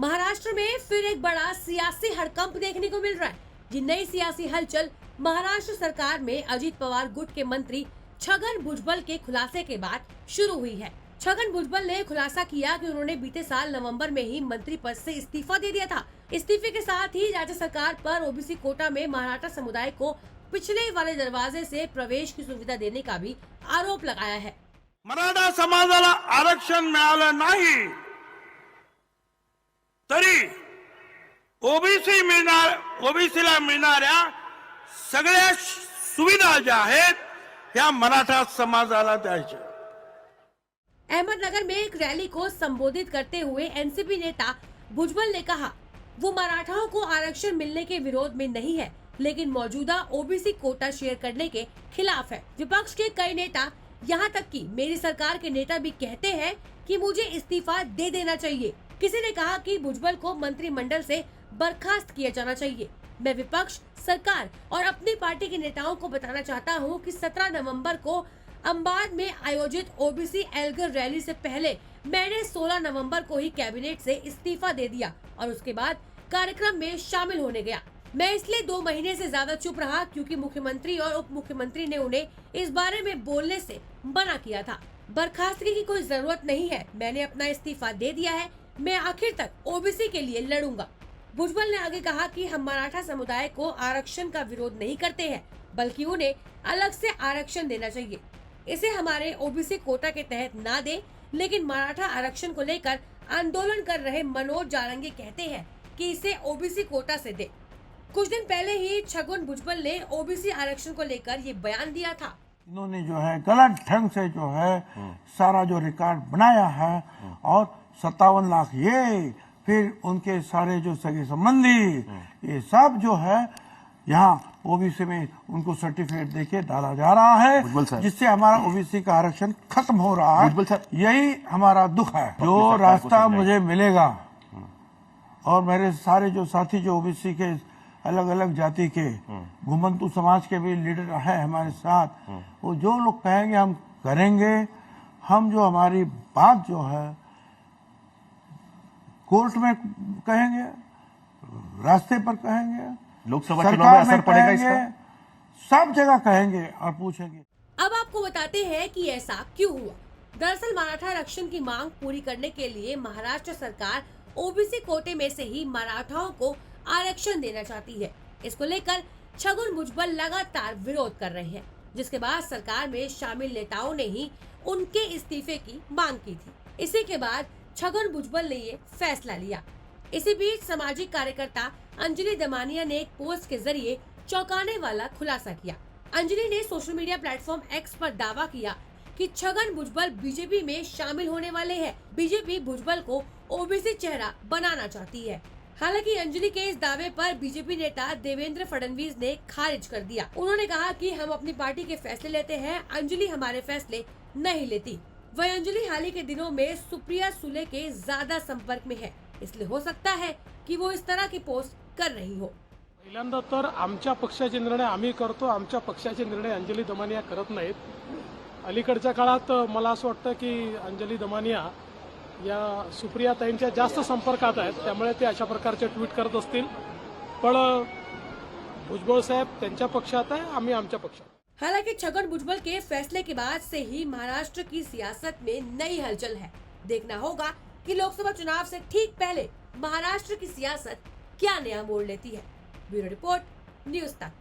महाराष्ट्र में फिर एक बड़ा सियासी हड़कंप देखने को मिल रहा है। ये नई सियासी हलचल महाराष्ट्र सरकार में अजित पवार गुट के मंत्री छगन भुजबल के खुलासे के बाद शुरू हुई है। छगन भुजबल ने खुलासा किया कि उन्होंने बीते साल नवंबर में ही मंत्री पद से इस्तीफा दे दिया था। इस्तीफे के साथ ही राज्य सरकार पर ओबीसी कोटा में महाराष्ट्र समुदाय को पिछले वाले दरवाजे से प्रवेश की सुविधा देने का भी आरोप लगाया है। मराठा समाजाला आरक्षण मिळालं नाही तरी ओबीसीला मिळणाऱ्या सगळ्या सुविधा ज्या आहेत ह्या मराठा समाजाला द्यायच्या। अहमदनगर में एक रैली को संबोधित करते हुए एनसीपी नेता भुजबल ने कहा, वो मराठाओं को आरक्षण मिलने के विरोध में नहीं है, लेकिन मौजूदा ओबीसी कोटा शेयर करने के खिलाफ है। विपक्ष के कई नेता, यहाँ तक कि मेरी सरकार के नेता भी कहते हैं कि मुझे इस्तीफा दे देना चाहिए। किसी ने कहा कि भुजबल को मंत्रिमंडल से बर्खास्त किया जाना चाहिए। मैं विपक्ष, सरकार और अपनी पार्टी के नेताओं को बताना चाहता हूं कि 17 नवंबर को अम्बाद में आयोजित ओबीसी एल्गर रैली से पहले मैंने 16 नवंबर को ही कैबिनेट से इस्तीफा दे दिया और उसके बाद कार्यक्रम में शामिल होने गया। मैं इसलिए 2 महीने से ज्यादा चुप रहा क्योंकि मुख्यमंत्री और उप मुख्यमंत्री ने उन्हें इस बारे में बोलने से मना किया था। बर्खास्तगी की कोई जरूरत नहीं है, मैंने अपना इस्तीफा दे दिया है, मैं आखिर तक ओबीसी के लिए लड़ूंगा। भुजबल ने आगे कहा कि हम मराठा समुदाय को आरक्षण का विरोध नहीं करते हैं, बल्कि उन्हें अलग से आरक्षण देना चाहिए। इसे हमारे ओबीसी कोटा के तहत ना दे, लेकिन मराठा आरक्षण को लेकर आंदोलन कर रहे मनोज जारंगी कहते हैं कि इसे ओबीसी कोटा से दे। कुछ दिन पहले ही छगन भुजबल ने ओबीसी आरक्षण को लेकर ये बयान दिया था। इन्होंने जो है गलत ढंग से जो है सारा जो रिकॉर्ड बनाया है और 57 लाख ये फिर उनके सारे जो सगे संबंधी ये सब जो है यहाँ ओबीसी में उनको सर्टिफिकेट देके डाला जा रहा है, जिससे हमारा ओबीसी का आरक्षण खत्म हो रहा है। यही हमारा दुख है। जो रास्ता मुझे मिलेगा और मेरे सारे जो साथी जो ओबीसी के अलग अलग जाति के घुमंतु समाज के भी लीडर है हमारे साथ, वो जो लोग कहेंगे हम करेंगे। हम जो हमारी बात जो है कोर्ट में कहेंगे, रास्ते पर कहेंगे, लोकसभा चुनाव में असर पड़ेगा इसका, सब जगह कहेंगे और पूछेंगे। अब आपको बताते हैं कि ऐसा क्यों हुआ। दरअसल मराठा आरक्षण की मांग पूरी करने के लिए महाराष्ट्र सरकार ओबीसी कोटे में से ही मराठाओं को आरक्षण देना चाहती है। इसको लेकर छगन भुजबल लगातार विरोध कर रहे हैं, जिसके बाद सरकार में शामिल नेताओं ने ही उनके इस्तीफे की मांग की थी। इसी के बाद छगन भुजबल ने ये फैसला लिया। इसी बीच सामाजिक कार्यकर्ता अंजलि दमानिया ने एक पोस्ट के जरिए चौंकाने वाला खुलासा किया। अंजलि ने सोशल मीडिया प्लेटफॉर्म एक्स पर दावा किया कि छगन भुजबल बीजेपी में शामिल होने वाले हैं। बीजेपी भुजबल को ओबीसी चेहरा बनाना चाहती है। हालांकि अंजलि के इस दावे पर बीजेपी नेता देवेंद्र फडणवीस ने खारिज कर दिया। उन्होंने कहा कि हम अपनी पार्टी के फैसले लेते हैं, अंजलि हमारे फैसले नहीं लेती। वह अंजलि हाल ही के दिनों में सुप्रिया सुले के ज्यादा संपर्क में है, इसलिए हो सकता है कि वो इस तरह की पोस्ट कर रही हो। पहिल्यांदा तर आमच्या पक्षाचे निर्णय आम्ही करतो, आमच्या पक्षाचे निर्णय अंजली दमानिया करत नाहीत। अलीकडच्या काळात मला असं वाटतं की अंजली दमानिया या सुप्रिया ताईंच्या जास्त संपर्कात आहेत, त्यामुळे ते अशा प्रकारचे ट्विट करत असतील। पण भुजबळ साहेब त्यांच्या पक्षात आहे, आम्ही आमच्या पक्षात। हालांकि छगन भुजबल के फैसले के बाद से ही महाराष्ट्र की सियासत में नई हलचल है। देखना होगा कि लोकसभा चुनाव से ठीक पहले महाराष्ट्र की सियासत क्या नया मोड़ लेती है। ब्यूरो रिपोर्ट, न्यूज़ तक।